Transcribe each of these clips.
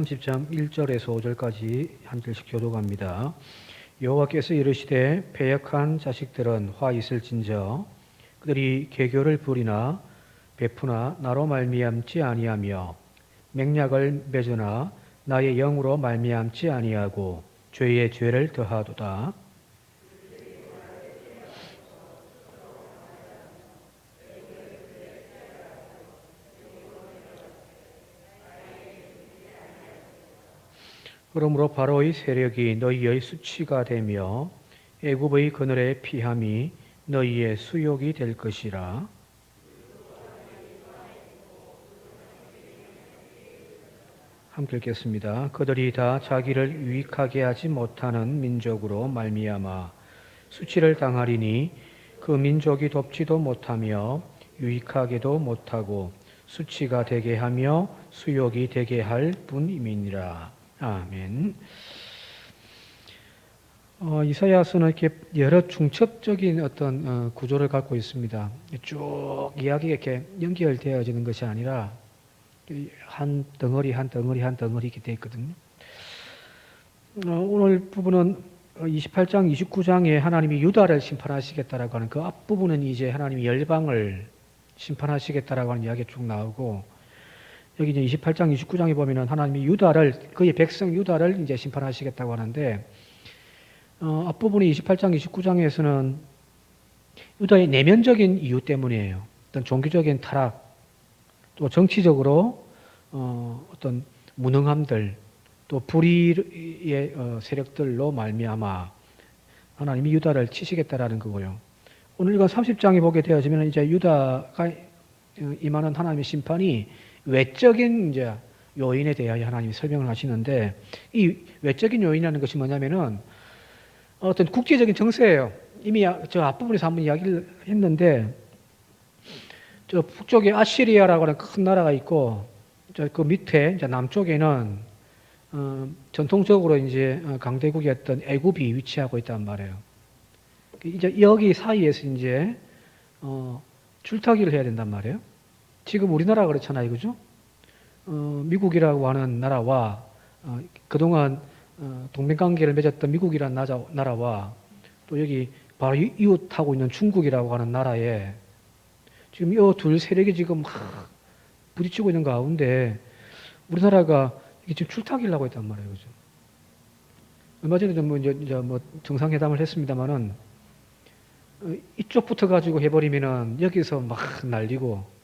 30장 1절에서 5절까지 한 절씩 교독합니다. 여호와께서 이르시되 패역한 자식들은 화 있을진저 그들이 계교를 부리나 베푸나 나로 말미암지 아니하며 맹약을 맺으나 나의 영으로 말미암지 아니하고 죄에 죄를 더하도다. 그러므로 바로의 세력이 너희의 수치가 되며 애굽의 그늘의 피함이 너희의 수욕이 될 것이라. 함께 읽겠습니다. 그들이 다 자기를 유익하게 하지 못하는 민족으로 말미암아 수치를 당하리니 그 민족이 돕지도 못하며 유익하게도 못하고 수치가 되게 하며 수욕이 되게 할 뿐임이니라. 아멘. 이사야서는 이렇게 여러 중첩적인 어떤 구조를 갖고 있습니다. 쭉 이야기가 이렇게 연결되어지는 것이 아니라 한 덩어리 한 덩어리 한 덩어리 이렇게 되어 있거든요. 오늘 부분은 28장, 29장에 하나님이 유다를 심판하시겠다라고 하는 그 앞부분은 이제 하나님이 열방을 심판하시겠다라고 하는 이야기가 쭉 나오고, 여기 이제 28장, 29장에 보면은 하나님이 유다를, 그의 백성 유다를 이제 심판하시겠다고 하는데, 앞부분이 28장, 29장에서는 유다의 내면적인 이유 때문이에요. 어떤 종교적인 타락, 또 정치적으로 어떤 무능함들, 또 불의의 세력들로 말미암아 하나님이 유다를 치시겠다라는 거고요. 오늘 이건 30장에 보게 되어지면 이제 유다가 임하는 하나님의 심판이 외적인 이제 요인에 대하여 하나님이 설명을 하시는데, 이 외적인 요인이라는 것이 뭐냐면은 어떤 국제적인 정세예요. 이미 저 앞부분에서 한번 이야기를 했는데, 저 북쪽에 아시리아라고 하는 큰 나라가 있고, 저 그 밑에 이제 남쪽에는 전통적으로 이제 강대국이었던 애굽이 위치하고 있단 말이에요. 이제 여기 사이에서 이제 줄타기를 해야 된단 말이에요. 지금 우리나라가 그렇잖아요, 그죠? 미국이라고 하는 나라와 그동안 동맹관계를 맺었던 미국이라는 나라와 또 여기 바로 이웃하고 있는 중국이라고 하는 나라에 지금 이 둘 세력이 지금 막 부딪히고 있는 가운데 우리나라가 이게 지금 줄타기를 하고 있단 말이에요, 그죠? 얼마 전에도 이제 정상회담을 했습니다만은 이쪽부터 가지고 해버리면은 여기서 막 날리고,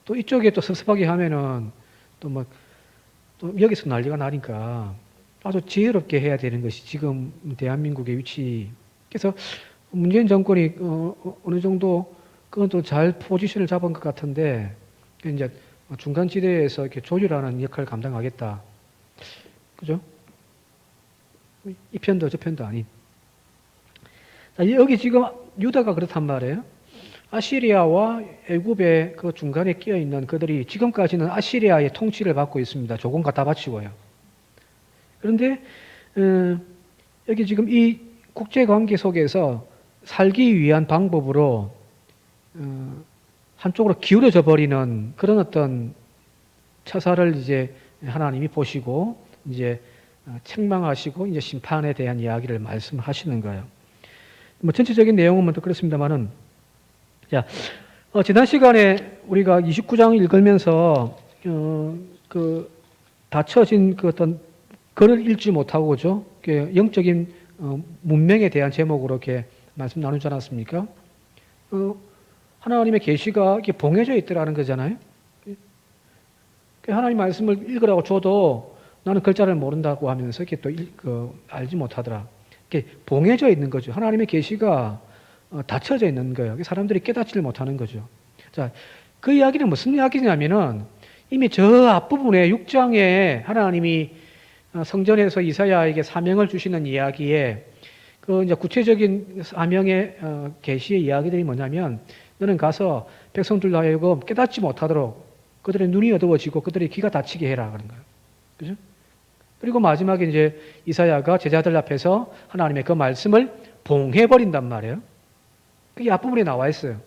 또 이쪽에 또 섭섭하게 하면은 또 여기서 난리가 나니까 아주 지혜롭게 해야 되는 것이 지금 대한민국의 위치. 그래서 문재인 정권이 어느 정도 그건 또 잘 포지션을 잡은 것 같은데, 이제 중간지대에서 이렇게 조율하는 역할을 감당하겠다. 그죠? 이 편도 저 편도 아닌. 여기 지금 유다가 그렇단 말이에요. 아시리아와 애굽의 그 중간에 끼어 있는 그들이 지금까지는 아시리아의 통치를 받고 있습니다. 조금 갖다 바치고요. 그런데 여기 지금 이 국제 관계 속에서 살기 위한 방법으로 한쪽으로 기울어져 버리는 그런 어떤 처사를 이제 하나님이 보시고 이제 책망하시고 이제 심판에 대한 이야기를 말씀하시는 거예요. 전체적인 내용은 뭐 그렇습니다만은, 자, 지난 시간에 우리가 29장을 읽으면서 그 닫혀진 그 어떤 글을 읽지 못하고, 그죠? 영적인 문명에 대한 제목으로 이렇게 말씀 나누지 않았습니까? 하나님의 계시가 이렇게 봉해져 있더라는 거잖아요. 하나님 말씀을 읽으라고 줘도 나는 글자를 모른다고 하면서 이렇게 또 알지 못하더라. 이렇게 봉해져 있는 거죠. 하나님의 계시가 닫혀져 있는 거예요. 사람들이 깨닫지를 못하는 거죠. 자, 그 이야기는 무슨 이야기냐면은 이미 저 앞부분에 6장에 하나님이 성전에서 이사야에게 사명을 주시는 이야기에 그 이제 구체적인 사명의 계시의 이야기들이 뭐냐면, 너는 가서 백성들로 하여금 깨닫지 못하도록 그들의 눈이 어두워지고 그들의 귀가 닫히게 해라 그런 거예요. 그죠? 그리고 마지막에 이제 이사야가 제자들 앞에서 하나님의 그 말씀을 봉해버린단 말이에요. 그게 앞부분에 나와 있어요.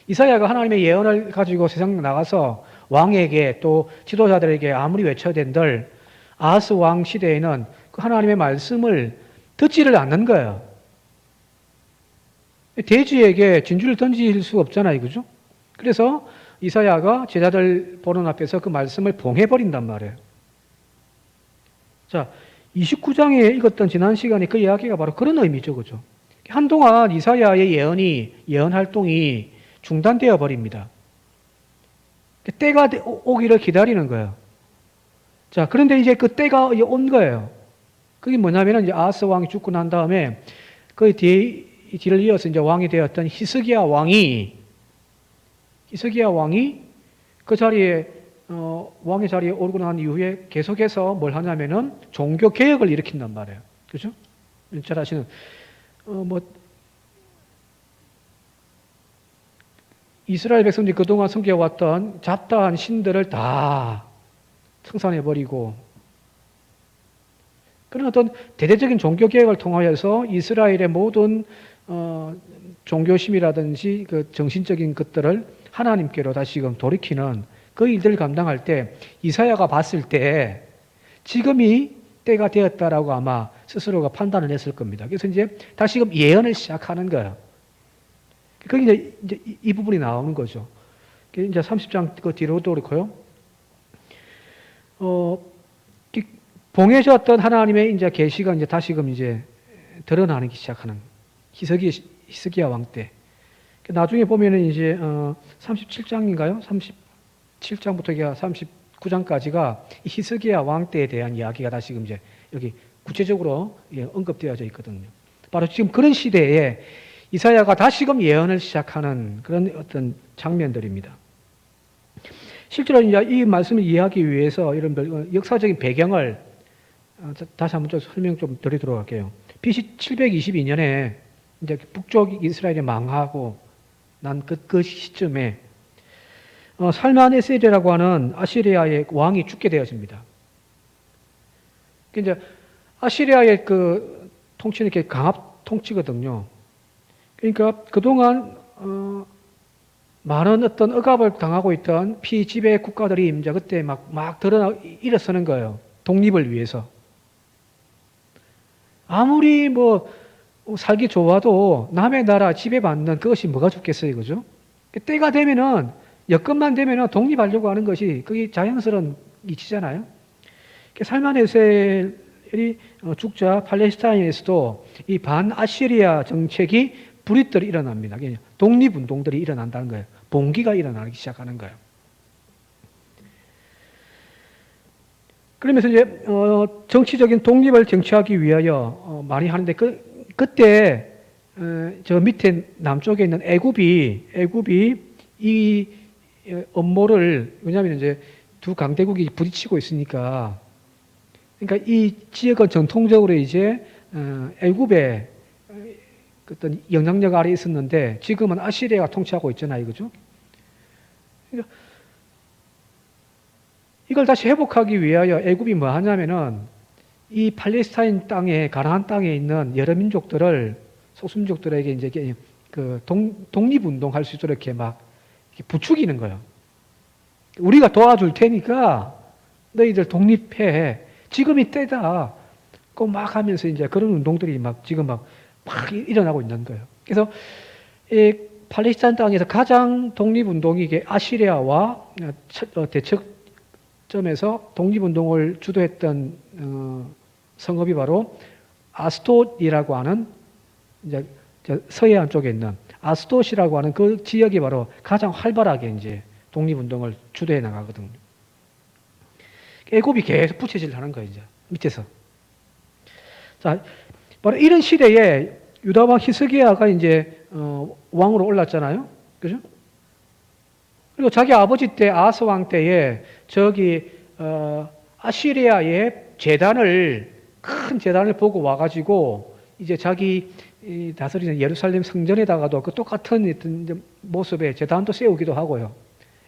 이사야가 하나님의 예언을 가지고 세상 나가서 왕에게 또 지도자들에게 아무리 외쳐야 된들 아하스 왕 시대에는 그 하나님의 말씀을 듣지를 않는 거예요. 돼지에게 진주를 던질 수 없잖아요. 그죠? 그래서 이사야가 제자들 보는 앞에서 그 말씀을 봉해버린단 말이에요. 자, 29장에 읽었던 지난 시간에 그 이야기가 바로 그런 의미죠. 그죠? 한동안 이사야의 예언 활동이 중단되어 버립니다. 때가 오기를 기다리는 거예요. 자, 그런데 이제 그 때가 온 거예요. 그게 뭐냐면은 이제 아하스 왕이 죽고 난 다음에 그 뒤를 이어서 이제 왕이 되었던 히스기야 왕이 그 자리에 왕의 자리에 오르고 난 이후에 계속해서 뭘 하냐면은 종교 개혁을 일으킨단 말이에요. 그죠? 잘 아시는 이스라엘 백성들이 그동안 섬겨왔던 잡다한 신들을 다 청산해버리고 그런 어떤 대대적인 종교 개혁을 통하여서 이스라엘의 모든 종교심이라든지 그 정신적인 것들을 하나님께로 다시금 돌이키는 그 일들을 감당할 때 이사야가 봤을 때 지금이 때가 되었다라고 아마 스스로가 판단을 했을 겁니다. 그래서 이제 다시금 예언을 시작하는 거예요. 그게 이제 이 부분이 나오는 거죠. 이제 30장 그 뒤로도 그렇고요. 봉해졌던 하나님의 이제 계시가 이제 다시금 이제 드러나기 시작하는 히스기야 왕 때. 나중에 보면은 이제 37장인가요? 37장부터 39장까지가 히스기야 왕 때에 대한 이야기가 다시금 이제 여기 구체적으로 언급되어져 있거든요. 바로 지금 그런 시대에 이사야가 다시금 예언을 시작하는 그런 어떤 장면들입니다. 실제로 이제 이 말씀을 이해하기 위해서 이런 역사적인 배경을 다시 한번 좀 설명 좀 드리도록 할게요. BC 722년에 이제 북쪽 이스라엘이 망하고 난 그 시점에 살만에셀이라고 하는 아시리아의 왕이 죽게 되어집니다. 이제 아시리아의 그 통치는 이렇게 강압 통치거든요. 그러니까 그동안 많은 어떤 억압을 당하고 있던 피지배 국가들이 이제 그때 막 일어서는 거예요. 독립을 위해서. 아무리 살기 좋아도 남의 나라 지배받는 그것이 뭐가 좋겠어요, 그죠? 때가 되면은 여건만 되면은 독립하려고 하는 것이 그게 자연스러운 이치잖아요. 살만에셀이 죽자 팔레스타인에서도 이 반아시리아 정책이 불이들이 일어납니다. 독립운동들이 일어난다는 거예요. 봉기가 일어나기 시작하는 거예요. 그러면서 이제 정치적인 독립을 쟁취하기 위하여 많이 하는데 그때 저 밑에 남쪽에 있는 애굽이 이 업무를 왜냐하면 이제 두 강대국이 부딪히고 있으니까 그러니까 이 지역은 전통적으로 이제 애굽의 어떤 영향력 아래 있었는데 지금은 아시리아가 통치하고 있잖아요, 그죠? 그러니까 이걸 다시 회복하기 위하여 애굽이 뭐 하냐면은 이 팔레스타인 땅에 가나안 땅에 있는 여러 민족들을 소수민족들에게 이제 그 독립운동할 수 있도록 이렇게 막 이렇게 부추기는 거예요. 우리가 도와줄 테니까 너희들 독립해. 지금이 때다. 꼭 막 하면서 이제 그런 운동들이 지금 막 일어나고 있는 거예요. 그래서 이 팔레스타인 땅에서 가장 독립운동이 이게 아시리아와 대척점에서 독립운동을 주도했던 성읍이 바로 아스돗이라고 하는 이제 서해안 쪽에 있는 아스돗이라고 하는 그 지역이 바로 가장 활발하게 이제 독립운동을 주도해 나가거든요. 애굽이 계속 부채질을 하는 거예요, 이제 밑에서. 자, 바로 이런 시대에 유다 왕 히스기야가 이제 왕으로 올랐잖아요, 그죠? 그리고 자기 아버지 때 아하스 왕 때에 아시리아의 큰 재단을 보고 와가지고 이제 자기 다스리는 예루살렘 성전에다가도 그 똑같은 모습의 재단도 세우기도 하고요.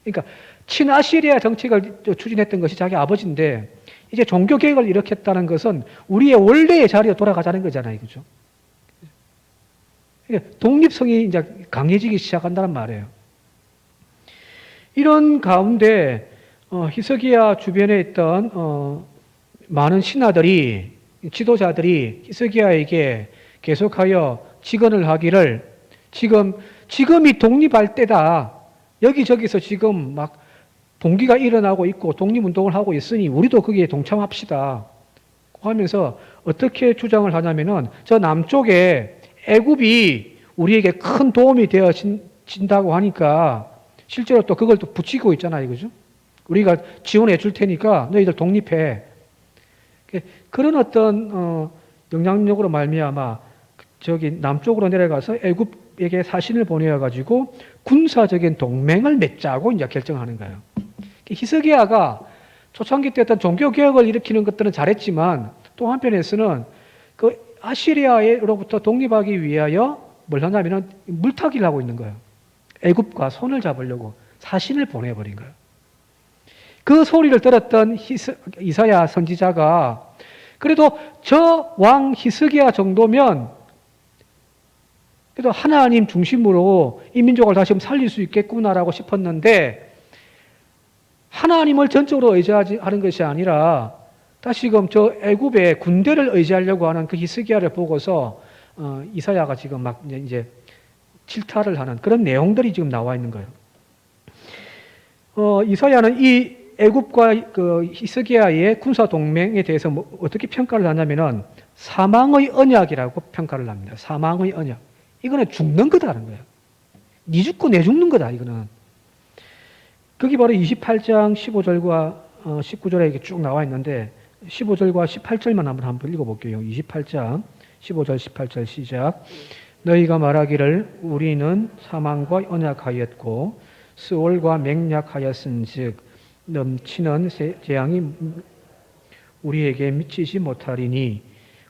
그러니까 친아시리아 정책을 추진했던 것이 자기 아버지인데 이제 종교 개혁을 일으켰다는 것은 우리의 원래의 자리로 돌아가자는 거잖아요, 그죠? 그러니까 독립성이 이제 강해지기 시작한다는 말이에요. 이런 가운데 히스기야 주변에 있던 많은 신하들이, 지도자들이 히스기야에게 계속하여 직언을 하기를, 지금이 독립할 때다. 여기저기서 지금 막 봉기가 일어나고 있고 독립운동을 하고 있으니 우리도 거기에 동참합시다 하면서 어떻게 주장을 하냐면은, 저 남쪽에 애굽이 우리에게 큰 도움이 되어진다고 하니까 실제로 또 그걸 또 붙이고 있잖아요. 그죠? 우리가 지원해 줄 테니까 너희들 독립해. 그런 어떤 영향력으로 말미암아 저기 남쪽으로 내려가서 애굽에게 사신을 보내어 가지고 군사적인 동맹을 맺자고 이제 결정하는 거예요. 히스기야가 초창기 때 어떤 종교 개혁을 일으키는 것들은 잘했지만, 또 한편에서는 그 아시리아로부터 독립하기 위하여 뭘 하냐면은 물타기를 하고 있는 거예요. 애굽과 손을 잡으려고 사신을 보내버린 거예요. 그 소리를 들었던 이사야 선지자가 그래도 저 왕 히스기야 정도면 그래도 하나님 중심으로 이 민족을 다시 살릴 수 있겠구나라고 싶었는데, 하나님을 전적으로 의지하는 것이 아니라 다시금 저 애굽의 군대를 의지하려고 하는 그 히스기야를 보고서 이사야가 지금 막 이제 질타를 하는 그런 내용들이 지금 나와 있는 거예요. 이사야는 이 애굽과 그 히스기야의 군사 동맹에 대해서 어떻게 평가를 하냐면은 사망의 언약이라고 평가를 합니다. 사망의 언약. 이거는 죽는 거다라는 거예요. 니 죽고 내 죽는 거다, 이거는. 그게 바로 28장 15절과 19절에 이렇게 쭉 나와 있는데, 15절과 18절만 한번 읽어볼게요. 28장 15절 18절 시작. 너희가 말하기를 우리는 사망과 언약하였고 스올과 맹약하였은즉 넘치는 재앙이 우리에게 미치지 못하리니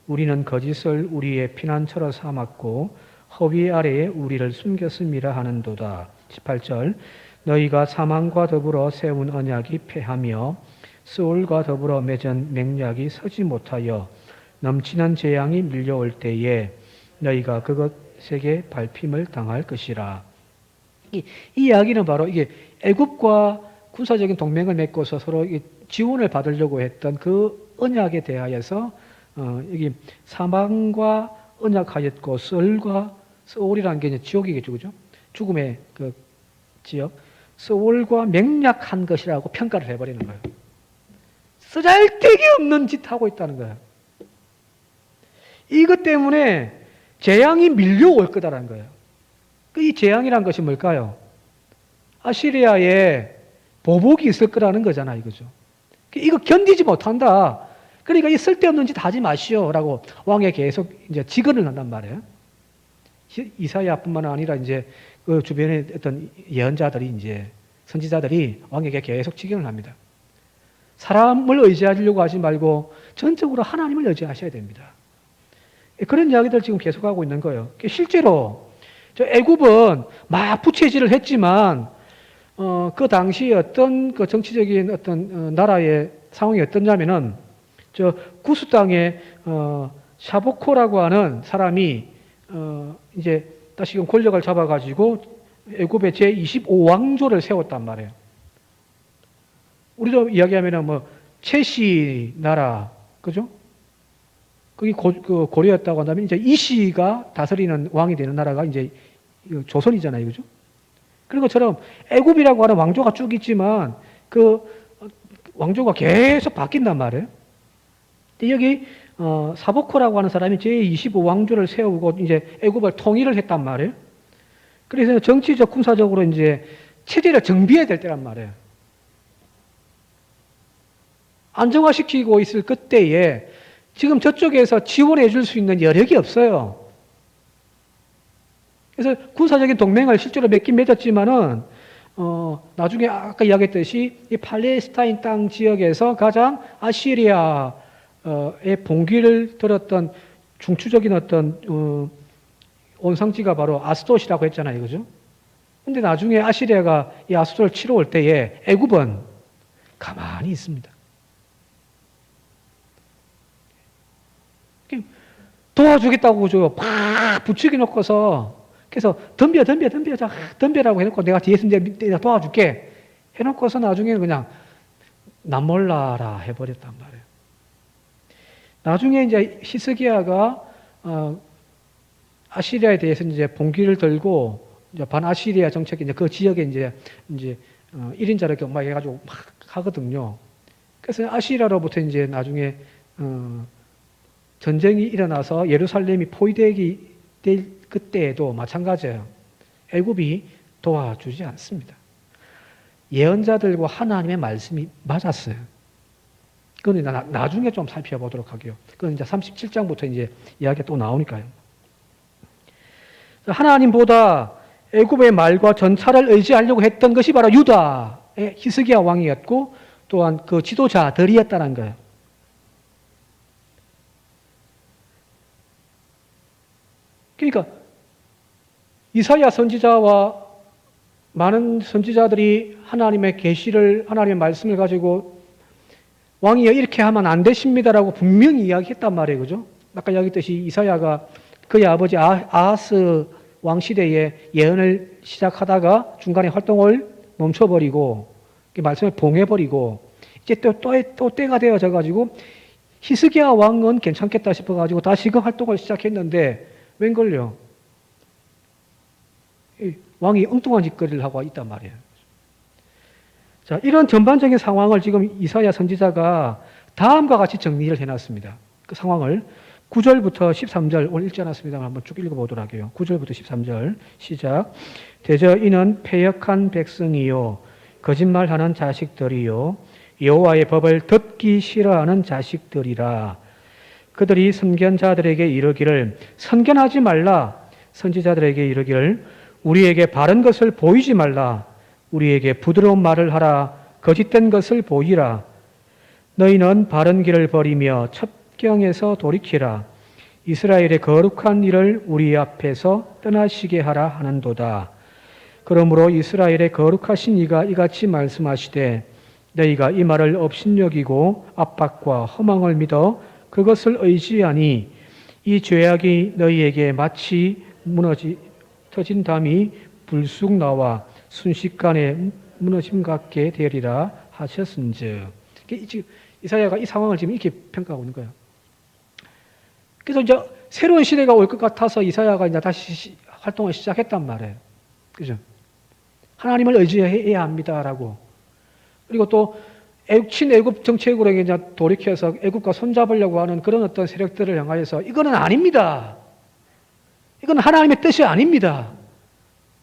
우리는 거짓을 우리의 피난처로 삼았고 허위 아래에 우리를 숨겼음이라 하는도다. 18절. 너희가 사망과 더불어 세운 언약이 패하며 스올과 더불어 맺은 맹약이 서지 못하여 넘치는 재앙이 밀려올 때에 너희가 그것에게 밟힘을 당할 것이라. 이 이야기는 바로 이게 애굽과 군사적인 동맹을 맺고서 서로 지원을 받으려고 했던 그 언약에 대하여서 여기 사망과 언약하였고 스올이라는 게 이제 지옥이겠죠, 그죠? 죽음의 그 지역. 스올과 맹약한 것이라고 평가를 해버리는 거예요. 쓰잘데기 없는 짓 하고 있다는 거예요. 이것 때문에 재앙이 밀려올 거다라는 거예요. 이 재앙이란 것이 뭘까요? 아시리아에 보복이 있을 거라는 거잖아요, 이거죠. 이거 견디지 못한다. 그러니까 이 쓸데없는 짓 하지 마시오라고 왕에 계속 이제 직언을 한단 말이에요. 이사야뿐만 아니라 이제 그 주변에 어떤 예언자들이 이제 선지자들이 왕에게 계속 직언을 합니다. 사람을 의지하려고 하지 말고 전적으로 하나님을 의지하셔야 됩니다. 그런 이야기들 지금 계속하고 있는 거예요. 실제로 저 애굽은 막 부채질을 했지만 그 당시 어떤 그 정치적인 어떤 나라의 상황이 어떠냐면은 저 구스 땅에 샤보코라고 하는 사람이 이제 다시금 권력을 잡아가지고 애굽의 제25왕조를 세웠단 말이에요. 우리도 이야기하면은 뭐 채시 나라, 그죠? 그게 고려였다고 한다면 이제 이시가 다스리는 왕이 되는 나라가 이제 조선이잖아요, 그죠? 그런 것처럼 애굽이라고 하는 왕조가 쭉 있지만 그 왕조가 계속 바뀐단 말이에요. 근데 여기 사보코라고 하는 사람이 제25왕조를 세우고 이제 애굽을 통일을 했단 말이에요. 그래서 정치적, 군사적으로 이제 체제를 정비해야 될 때란 말이에요. 안정화시키고 있을 그때에 지금 저쪽에서 지원해 줄 수 있는 여력이 없어요. 그래서 군사적인 동맹을 실제로 맺긴 맺었지만은 나중에 아까 이야기했듯이 이 팔레스타인 땅 지역에서 가장 아시리아의 봉기를 들었던 중추적인 어떤 온상지가 바로 아스돗이라고 했잖아요, 그죠? 근데 나중에 아시리아가 이 아스돗을 치러 올 때에 애굽은 가만히 있습니다. 도와주겠다고 팍 부추겨 놓고서 그래서 덤벼라고 해놓고 내가 뒤에서 이제 내가 도와줄게 해놓고서 나중에는 그냥 나 몰라라 해버렸단 말이에요. 나중에 이제 히스기야가 아시리아에 대해서 이제 봉기를 들고 이제 반아시리아 정책이 이제 그 지역에 이제 1인자를 이렇게 막 해가지고 막 하거든요. 그래서 아시리아로부터 이제 나중에 전쟁이 일어나서 예루살렘이 포위되기 될 그때에도 마찬가지예요. 애굽이 도와주지 않습니다. 예언자들과 하나님의 말씀이 맞았어요. 그건 나중에 좀 살펴보도록 하게요. 그건 이제 37장부터 이제 이야기가 또 나오니까요. 하나님보다 애굽의 말과 전차를 의지하려고 했던 것이 바로 유다의 히스기야 왕이었고 또한 그 지도자들이었다는 거예요. 그러니까 이사야 선지자와 많은 선지자들이 하나님의 계시를 하나님의 말씀을 가지고 왕이여 이렇게 하면 안 되십니다라고 분명히 이야기했단 말이에요. 그죠? 아까 이야기했듯이 이사야가 그의 아버지 아하스 왕 시대에 예언을 시작하다가 중간에 활동을 멈춰버리고 말씀을 봉해버리고 이제 또 때가 되어져 가지고 히스기야 왕은 괜찮겠다 싶어가지고 다시금 활동을 시작했는데 웬걸요? 왕이 엉뚱한 짓거리를 하고 있단 말이에요. 자, 이런 전반적인 상황을 지금 이사야 선지자가 다음과 같이 정리를 해놨습니다. 그 상황을 9절부터 13절 오늘 읽지 않았습니다만 한번 쭉 읽어보도록 하게요. 9절부터 13절 시작. 대저 이는 패역한 백성이요 거짓말하는 자식들이요 여호와의 법을 듣기 싫어하는 자식들이라. 그들이 선견자들에게 이르기를 선견하지 말라. 선지자들에게 이르기를 우리에게 바른 것을 보이지 말라. 우리에게 부드러운 말을 하라. 거짓된 것을 보이라. 너희는 바른 길을 버리며 첩경에서 돌이키라. 이스라엘의 거룩한 일을 우리 앞에서 떠나시게 하라 하는도다. 그러므로 이스라엘의 거룩하신 이가 이같이 말씀하시되 너희가 이 말을 업신여기고 압박과 허망을 믿어 그것을 의지하니 이 죄악이 너희에게 마치 터진 담이 불쑥 나와 순식간에 무너짐 같게 되리라 하셨은즉. 이사야가 이 상황을 지금 이렇게 평가하고 있는 거예요. 그래서 이제 새로운 시대가 올 것 같아서 이사야가 이제 다시 활동을 시작했단 말이에요. 그죠? 하나님을 의지해야 합니다라고. 그리고 또 친애굽 정책으로 이제 돌이켜서 애굽과 손잡으려고 하는 그런 어떤 세력들을 향하여서 이거는 아닙니다. 이건 하나님의 뜻이 아닙니다.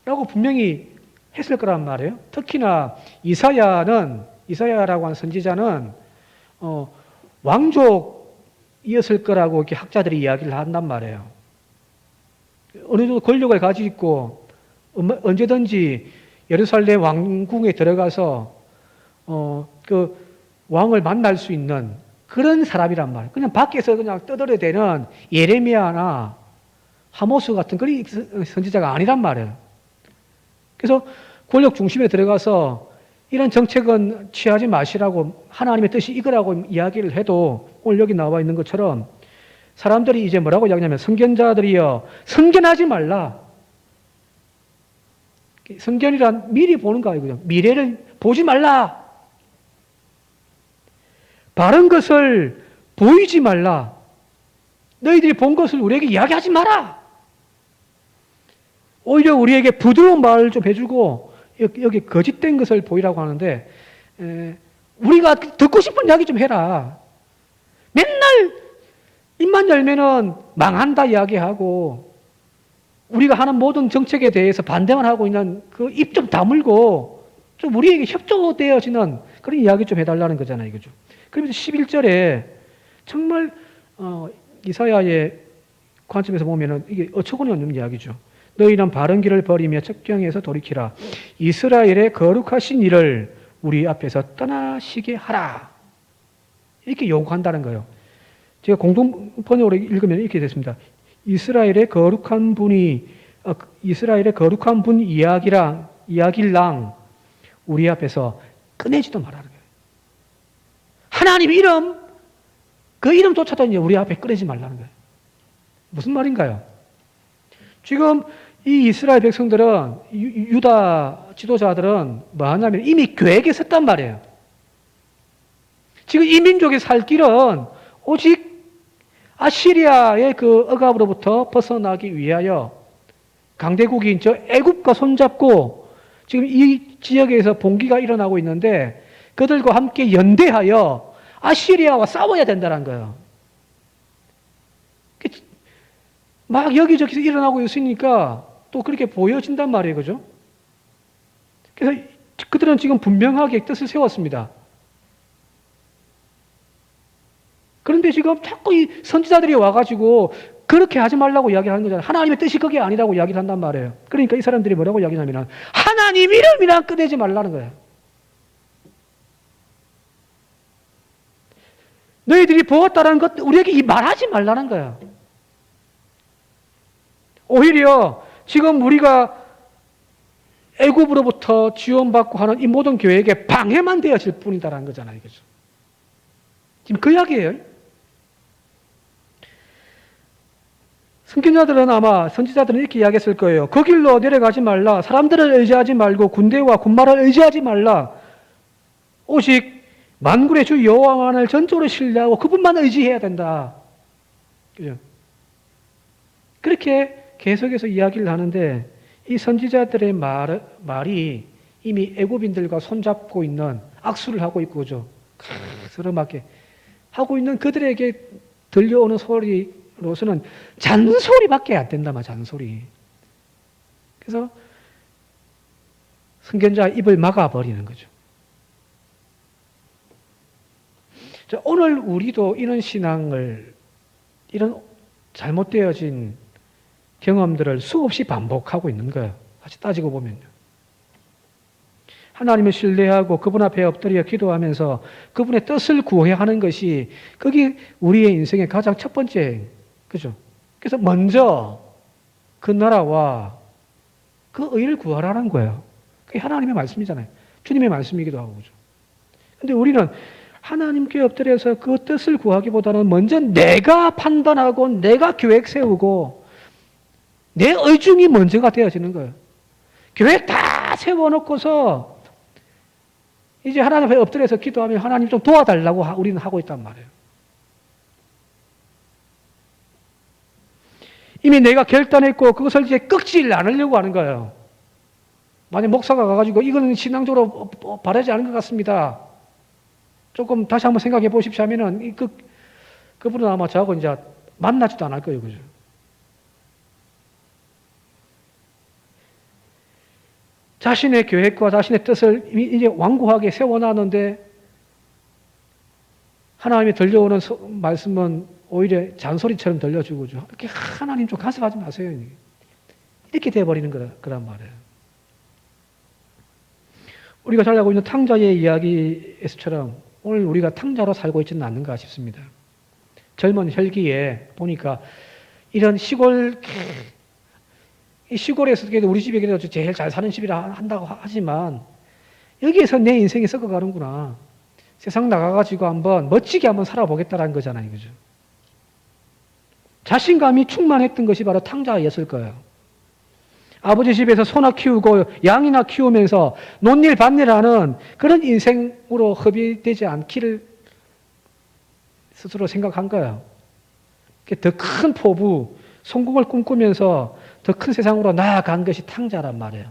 라고 분명히 했을 거란 말이에요. 특히나 이사야라고 하는 선지자는 왕족이었을 거라고 이렇게 학자들이 이야기를 한단 말이에요. 어느 정도 권력을 가지고 있고 언제든지 예루살렘 왕궁에 들어가서 그 왕을 만날 수 있는 그런 사람이란 말이에요. 그냥 밖에서 그냥 떠들어대는 예레미야나 하모스 같은 그런 선지자가 아니란 말이에요. 그래서 권력 중심에 들어가서 이런 정책은 취하지 마시라고 하나님의 뜻이 이거라고 이야기를 해도 오늘 여기 나와 있는 것처럼 사람들이 이제 뭐라고 이야기하냐면 선견자들이여 선견하지 말라. 선견이란 미리 보는 거 아니고요. 미래를 보지 말라. 바른 것을 보이지 말라. 너희들이 본 것을 우리에게 이야기하지 마라. 오히려 우리에게 부드러운 말을 좀 해주고 여기 거짓된 것을 보이라고 하는데 우리가 듣고 싶은 이야기 좀 해라. 맨날 입만 열면은 망한다 이야기하고 우리가 하는 모든 정책에 대해서 반대만 하고 있는 그 입 좀 다물고 좀 우리에게 협조되어지는 그런 이야기 좀 해달라는 거잖아요. 그죠? 그러면서 11절에 정말 이사야의 관점에서 보면은 이게 어처구니 없는 이야기죠. 너희는 바른 길을 버리며 첩경에서 돌이키라. 이스라엘의 거룩하신 일을 우리 앞에서 떠나시게 하라. 이렇게 요구한다는 거예요. 제가 공동번역으로 읽으면 이렇게 됐습니다. 이스라엘의 거룩한 분 이야기랑 우리 앞에서 꺼내지도 말라는 거예요. 하나님 이름, 그 이름조차도 이제 우리 앞에 꺼내지 말라는 거예요. 무슨 말인가요? 지금 이 이스라엘 백성들은, 유다 지도자들은 뭐 하냐면 이미 계획에 섰단 말이에요. 지금 이 민족이 살 길은 오직 아시리아의 그 억압으로부터 벗어나기 위하여 강대국인 저 애굽과 손잡고 지금 이 지역에서 봉기가 일어나고 있는데 그들과 함께 연대하여 아시리아와 싸워야 된다는 거예요. 막 여기저기서 일어나고 있으니까 또 그렇게 보여진단 말이에요. 그죠? 그래서 그들은 지금 분명하게 뜻을 세웠습니다. 그런데 지금 자꾸 이 선지자들이 와가지고 그렇게 하지 말라고 이야기하는 거잖아요. 하나님의 뜻이 그게 아니라고 이야기를 한단 말이에요. 그러니까 이 사람들이 뭐라고 이야기하냐면 하나님 이름이랑 꺼내지 말라는 거예요. 너희들이 보았다는 것 우리에게 말하지 말라는 거예요. 오히려 지금 우리가 애굽으로부터 지원받고 하는 이 모든 계획에 방해만 되어질 뿐이다라는 거잖아요. 그죠? 지금 그 이야기예요. 선지자들은 아마 선지자들은 이렇게 이야기했을 거예요. 그 길로 내려가지 말라. 사람들을 의지하지 말고 군대와 군마를 의지하지 말라. 오직 만군의 주 여호와만을 전적으로 신뢰하고 그분만 의지해야 된다. 그죠? 그렇게 계속해서 이야기를 하는데 이 선지자들의 말이 이미 애굽인들과 손잡고 있는 악수를 하고 있고 그죠? 서로 맞게 하고 있는 그들에게 들려오는 소리로서는 잔소리밖에 안 된다 말 잔소리. 그래서 선견자 입을 막아버리는 거죠. 자, 오늘 우리도 이런 신앙을 이런 잘못되어진 경험들을 수없이 반복하고 있는 거예요. 같이 따지고 보면요. 하나님을 신뢰하고 그분 앞에 엎드려 기도하면서 그분의 뜻을 구해야 하는 것이 그게 우리의 인생의 가장 첫 번째, 그죠? 그래서 먼저 그 나라와 그 의를 구하라는 거예요. 그게 하나님의 말씀이잖아요. 주님의 말씀이기도 하고, 그죠? 근데 우리는 하나님께 엎드려서 그 뜻을 구하기보다는 먼저 내가 판단하고 내가 계획 세우고 내 의중이 먼저가 되어지는 거예요. 계획 다 세워놓고서 이제 하나님 앞에 엎드려서 기도하면 하나님 좀 도와달라고 우리는 하고 있단 말이에요. 이미 내가 결단했고 그것을 이제 꺾지 않으려고 하는 거예요. 만약 목사가 가가지고 이거는 신앙적으로 바르지 않은 것 같습니다. 조금 다시 한번 생각해 보십시오 하면은 그분은 아마 저하고 이제 만나지도 않을 거예요. 그죠? 자신의 계획과 자신의 뜻을 이제 완고하게 세워놨는데 하나님이 들려오는 말씀은 오히려 잔소리처럼 들려주고 이렇게 하나님 좀 간섭하지 마세요. 이렇게 돼버리는 거란 말이에요. 우리가 잘 알고 있는 탕자의 이야기에서처럼 오늘 우리가 탕자로 살고 있지는 않는가 싶습니다. 젊은 혈기에 보니까 이런 이 시골에서도 우리 집에 그래도 제일 잘 사는 집이라 한다고 하지만 여기에서 내 인생이 썩어가는구나. 세상 나가가지고 멋지게 한번 살아보겠다라는 거잖아요. 그죠? 자신감이 충만했던 것이 바로 탕자였을 거예요. 아버지 집에서 소나 키우고 양이나 키우면서 논일 밭일하는 그런 인생으로 흡입되지 않기를 스스로 생각한 거예요. 더 큰 포부, 성공을 꿈꾸면서 더 큰 세상으로 나아간 것이 탕자란 말이에요.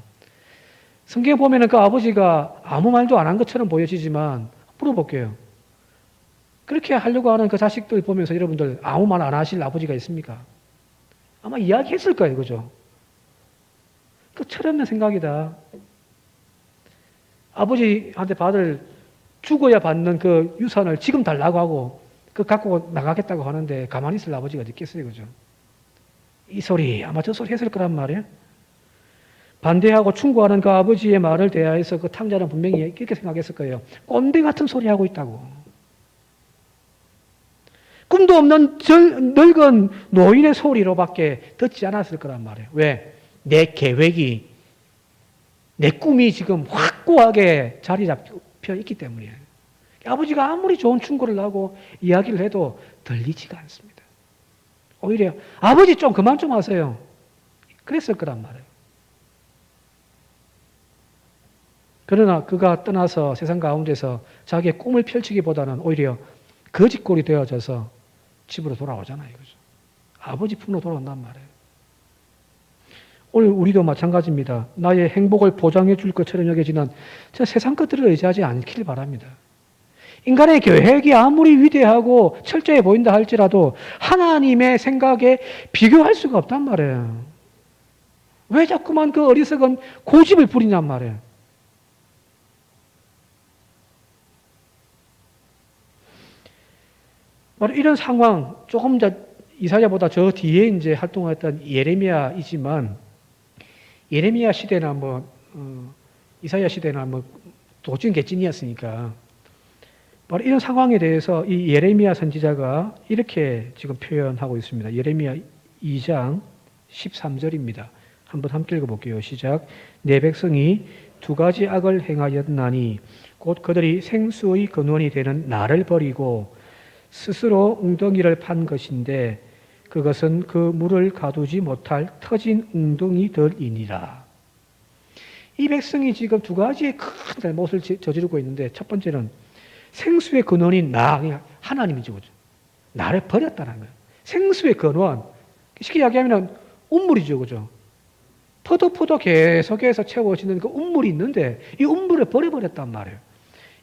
성경에 보면은 그 아버지가 아무 말도 안 한 것처럼 보여지지만 물어볼게요. 그렇게 하려고 하는 그 자식들 보면서 여러분들 아무 말 안 하실 아버지가 있습니까? 아마 이야기했을 거예요. 그죠? 그 철없는 생각이다. 아버지한테 죽어야 받는 그 유산을 지금 달라고 하고 그 갖고 나가겠다고 하는데 가만히 있을 아버지가 있겠어요. 그죠? 이 소리 아마 저 소리 했을 거란 말이에요. 반대하고 충고하는 그 아버지의 말을 대하여서 그 탕자는 분명히 이렇게 생각했을 거예요. 꼰대 같은 소리 하고 있다고. 꿈도 없는 늙은 노인의 소리로밖에 듣지 않았을 거란 말이에요. 왜? 내 계획이, 내 꿈이 지금 확고하게 자리 잡혀 있기 때문이에요. 아버지가 아무리 좋은 충고를 하고 이야기를 해도 들리지가 않습니다. 오히려 아버지 좀 그만 좀 하세요. 그랬을 거란 말이에요. 그러나 그가 떠나서 세상 가운데서 자기의 꿈을 펼치기보다는 오히려 거짓골이 되어져서 집으로 돌아오잖아요. 그죠? 아버지 품으로 돌아온단 말이에요. 오늘 우리도 마찬가지입니다. 나의 행복을 보장해 줄 것처럼 여겨지는 저 세상 것들을 의지하지 않길 바랍니다. 인간의 계획이 아무리 위대하고 철저해 보인다 할지라도 하나님의 생각에 비교할 수가 없단 말이에요. 왜 자꾸만 그 어리석은 고집을 부리냔 말이에요. 바로 이런 상황, 조금 이사야보다 저 뒤에 이제 활동했던 예레미야이지만, 예레미야 시대나 이사야 시대나 도찐 개찐이었으니까, 바로 이런 상황에 대해서 이 예레미야 선지자가 이렇게 지금 표현하고 있습니다. 예레미야 2장 13절입니다. 한번 함께 읽어볼게요. 시작. 내 백성이 두 가지 악을 행하였나니 곧 그들이 생수의 근원이 되는 나를 버리고 스스로 웅덩이를 판 것인데 그것은 그 물을 가두지 못할 터진 웅덩이들이니라. 이 백성이 지금 두 가지의 큰 잘못을 저지르고 있는데 첫 번째는 생수의 근원인 나, 하나님이죠. 나를 버렸다는 거예요. 생수의 근원, 쉽게 이야기하면 운물이죠. 그죠? 퍼도 계속해서 채워지는 그 운물이 있는데 이 운물을 버려버렸단 말이에요.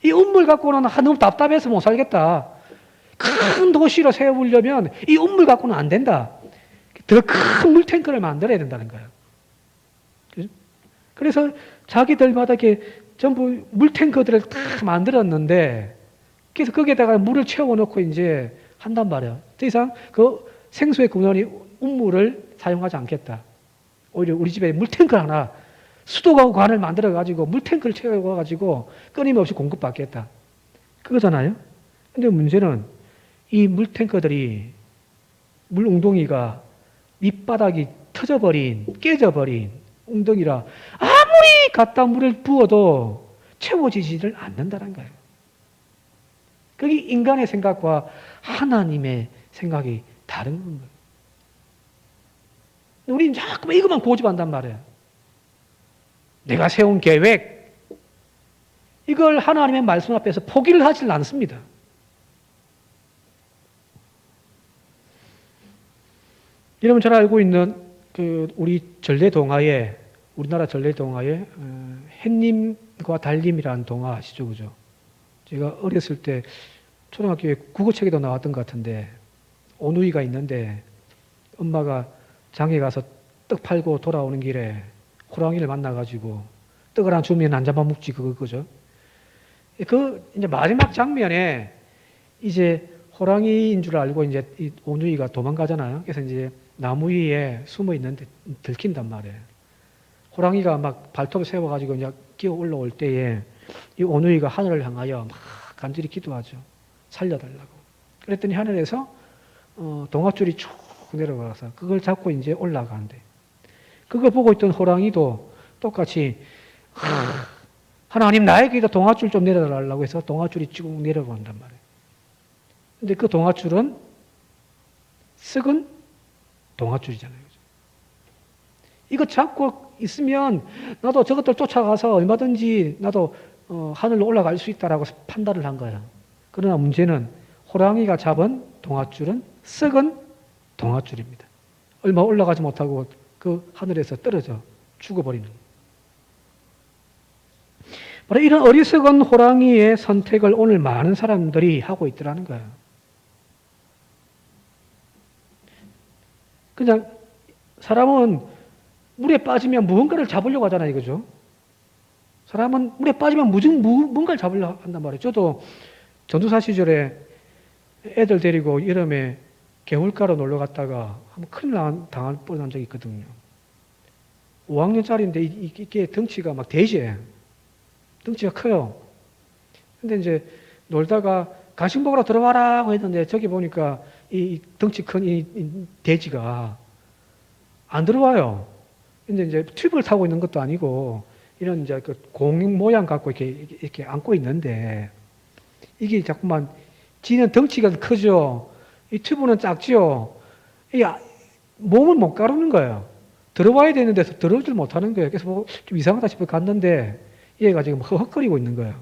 이 운물 갖고는 너무 답답해서 못 살겠다. 큰 도시로 세우려면 이 운물 갖고는 안 된다. 더 큰 물탱크를 만들어야 된다는 거예요. 그래서 자기들마다 이렇게 전부 물탱크들을 다 만들었는데 그래서 거기에다가 물을 채워놓고 이제 한단 말이에요. 더 이상 그 생수의 근원이 운물을 사용하지 않겠다. 오히려 우리 집에 물탱크 하나 수도관을 만들어가지고 물탱크를 채워가지고 끊임없이 공급받겠다. 그거잖아요. 근데 문제는 이 물탱크들이 물 웅덩이가 밑바닥이 터져버린 깨져버린 웅덩이라 아무리 갖다 물을 부어도 채워지지를 않는다는 거예요. 그게 인간의 생각과 하나님의 생각이 다른 거예요. 우리는 자꾸 이것만 고집한단 말이에요. 내가 세운 계획, 이걸 하나님의 말씀 앞에서 포기를 하질 않습니다. 여러분 잘 알고 있는 우리 전래동화에, 우리나라 전래동화에 햇님과 달님이라는 동화 아시죠? 그죠? 제가 어렸을 때 초등학교에 국어책에도 나왔던 것 같은데 오누이가 있는데 엄마가 장에 가서 떡 팔고 돌아오는 길에 호랑이를 만나가지고 떡을 한 주면 한 잔만 묵지 그거죠. 이제 마지막 장면에 이제 호랑이인 줄 알고 이제 이 오누이가 도망가잖아요. 그래서 이제 나무 위에 숨어 있는데 들킨단 말이에요. 호랑이가 막 발톱을 세워가지고 이제 기어 올라올 때에 이 오누이가 하늘을 향하여 막 간절히 기도하죠. 살려달라고. 그랬더니 하늘에서 동아줄이 쭉 내려가서 그걸 잡고 이제 올라가는데 그걸 보고 있던 호랑이도 똑같이 하나님 나에게도 동아줄 좀 내려달라고 해서 동아줄이 쭉 내려간단 말이에요. 근데 그 동아줄은 썩은 동아줄이잖아요. 이거 잡고 있으면 나도 저것들 쫓아가서 얼마든지 나도 하늘로 올라갈 수 있다라고 판단을 한 거야. 그러나 문제는 호랑이가 잡은 동아줄은 썩은 동아줄입니다. 얼마 올라가지 못하고 그 하늘에서 떨어져 죽어버리는. 바로 이런 어리석은 호랑이의 선택을 오늘 많은 사람들이 하고 있더라는 거예요. 그냥 사람은 물에 빠지면 무언가를 잡으려고 하잖아요. 그죠? 사람은 물에 빠지면 무언가를 잡으려고 한단 말이에요. 저도 전도사 시절에 애들 데리고 여름에 개울가로 놀러 갔다가 한번 큰일 당할 뻔한 적이 있거든요. 5학년짜리인데 이게 덩치가 막 돼지예요. 덩치가 커요. 근데 이제 놀다가 간식 먹으러 들어와라고 했는데 저기 보니까 이 덩치 큰 이 돼지가 안 들어와요. 근데 이제 튜브를 타고 있는 것도 아니고 이런 이제 그 공 모양 갖고 이렇게 안고 있는데 이게 자꾸만 지는 덩치가 크죠. 이 튜브는 작죠. 이 몸을 못 가르는 거예요. 들어와야 되는 데서 들어오질 못하는 거예요. 그래서 뭐 좀 이상하다 싶어 갔는데 얘가 지금 허헉거리고 있는 거예요.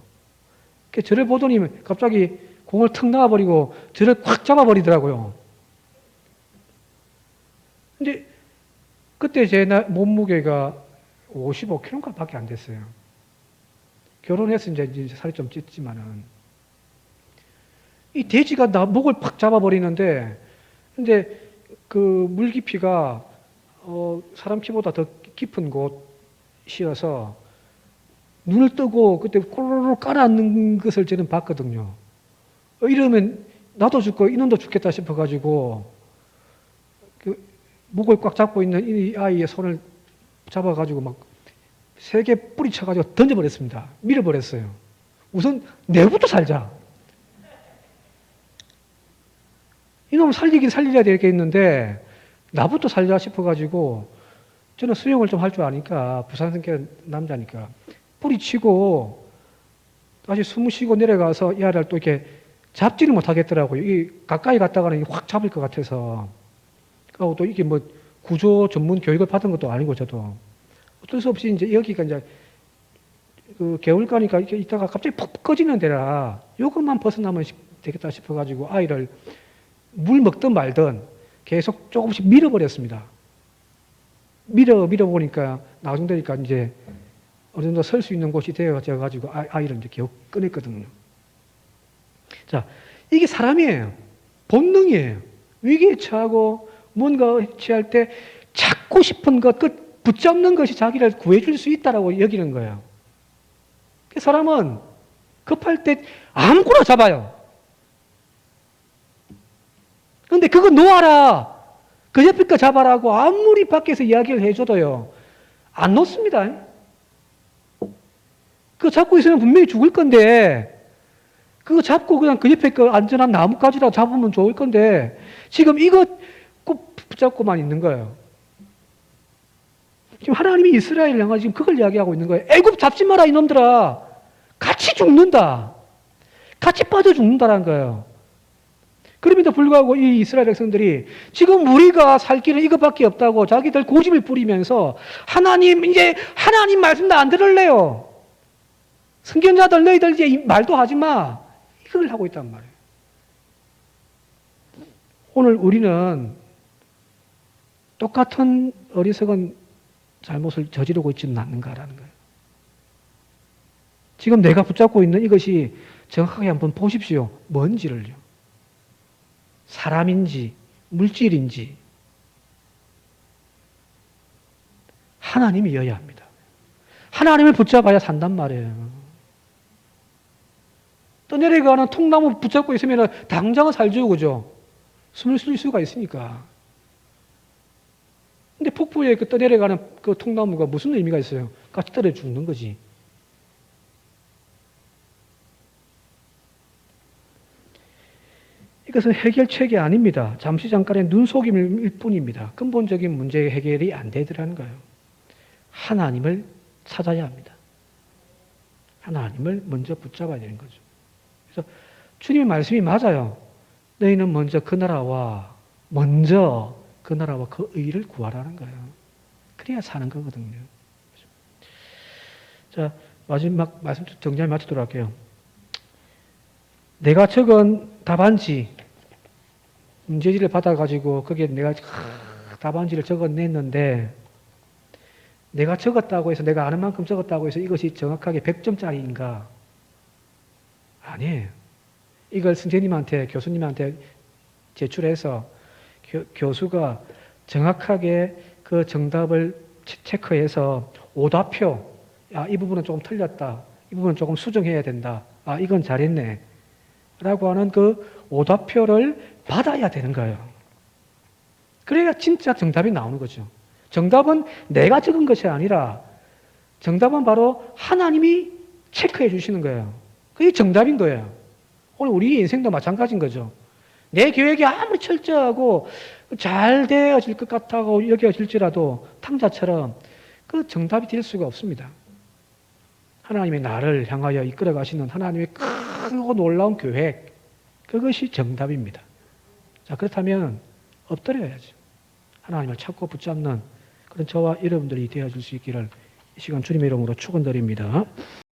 저를 보더니 갑자기 공을 턱 나와버리고 저를 꽉 잡아버리더라고요. 근데 그때 제 몸무게가 55kg 밖에 안 됐어요. 결혼해서 이제 살이 좀 쪘지만은. 이 돼지가 나 목을 팍 잡아버리는데, 근데 그 물 깊이가, 사람 키보다 더 깊은 곳이어서 눈을 뜨고 그때 꼬르르 깔아앉는 것을 저는 봤거든요. 이러면 나도 죽고 이놈도 죽겠다 싶어가지고, 그 목을 꽉 잡고 있는 이 아이의 손을 잡아가지고 막 세게 뿌리쳐가지고 던져버렸습니다. 밀어버렸어요. 우선 내부터 살자. 이놈을 살리긴 살려야 되겠는데 나부터 살자 싶어가지고 저는 수영을 좀 할 줄 아니까 부산 성격 남자니까 뿌리치고 다시 숨 쉬고 내려가서 이 아이를 또 이렇게 잡지를 못하겠더라고요. 이 가까이 갔다가는 확 잡을 것 같아서. 그리고 또 이게 뭐 구조 전문 교육을 받은 것도 아니고 저도 어쩔 수 없이 이제 여기가 이제 그 개울가니까 이렇게 있다가 갑자기 푹 꺼지는 데라 요것만 벗어나면 되겠다 싶어가지고 아이를 물 먹든 말든 계속 조금씩 밀어버렸습니다. 밀어보니까 나중 되니까 이제 어느 정도 설 수 있는 곳이 되어져가지고 아이를 이제 겨우 꺼냈거든요. 자, 이게 사람이에요. 본능이에요. 위기에 처하고 뭔가 취할 때 찾고 싶은 것, 그 붙잡는 것이 자기를 구해줄 수 있다라고 여기는 거예요. 사람은 급할 때 아무거나 잡아요. 근데 그거 놓아라. 그 옆에 거 잡아라고 아무리 밖에서 이야기를 해줘도요. 안 놓습니다. 그거 잡고 있으면 분명히 죽을 건데 그거 잡고 그냥 그 옆에 거 안전한 나뭇가지라도 잡으면 좋을 건데 지금 이거 꼭 붙잡고만 있는 거예요. 지금 하나님이 이스라엘 향하여 지금 그걸 이야기하고 있는 거예요. 애굽 잡지 마라 이놈들아. 같이 죽는다. 같이 빠져 죽는다라는 거예요. 그럼에도 불구하고 이 이스라엘 백성들이 지금 우리가 살 길은 이것밖에 없다고 자기들 고집을 부리면서 이제 하나님 말씀도 안 들을래요. 선견자들 너희들 이제 말도 하지 마. 이걸 하고 있단 말이에요. 오늘 우리는 똑같은 어리석은 잘못을 저지르고 있지는 않는가라는 거예요. 지금 내가 붙잡고 있는 이것이 정확하게 한번 보십시오. 뭔지를요. 사람인지 물질인지 하나님이어야 합니다. 하나님을 붙잡아야 산단 말이에요. 떠내려가는 통나무 붙잡고 있으면 당장은 살죠, 그죠? 숨을 쉴 수가 있으니까. 근데 폭포에 그 떠내려가는 그 통나무가 무슨 의미가 있어요? 같이 떨어 죽는 거지. 이것은 해결책이 아닙니다. 잠시 잠깐의 눈속임일 뿐입니다. 근본적인 문제 해결이 안 되더라는 거예요. 하나님을 찾아야 합니다. 하나님을 먼저 붙잡아야 되는 거죠. 그래서 주님의 말씀이 맞아요. 너희는 먼저 그 나라와 그 의를 구하라는 거예요. 그래야 사는 거거든요. 자, 마지막 말씀 정리하며 마치도록 할게요. 내가 적은 답안지, 문제지를 받아가지고 거기에 내가 답안지를 적어냈는데 내가 적었다고 해서 내가 아는 만큼 적었다고 해서 이것이 정확하게 100점짜리인가? 아니에요. 이걸 선생님한테, 교수님한테 제출해서 교수가 정확하게 그 정답을 체크해서 오답표, 이 부분은 조금 틀렸다. 이 부분은 조금 수정해야 된다. 이건 잘했네. 라고 하는 그 오답표를 받아야 되는 거예요. 그래야 진짜 정답이 나오는 거죠. 정답은 내가 적은 것이 아니라 정답은 바로 하나님이 체크해 주시는 거예요. 그게 정답인 거예요. 오늘 우리 인생도 마찬가지인 거죠. 내 계획이 아무리 철저하고 잘 되어질 것 같다고 여겨질지라도 탕자처럼 그 정답이 될 수가 없습니다. 하나님의 나를 향하여 이끌어 가시는 하나님의 크고 놀라운 계획, 그것이 정답입니다. 자, 그렇다면 엎드려야죠. 하나님을 찾고 붙잡는 그런 저와 여러분들이 되어줄 수 있기를 이 시간 주님의 이름으로 축원드립니다.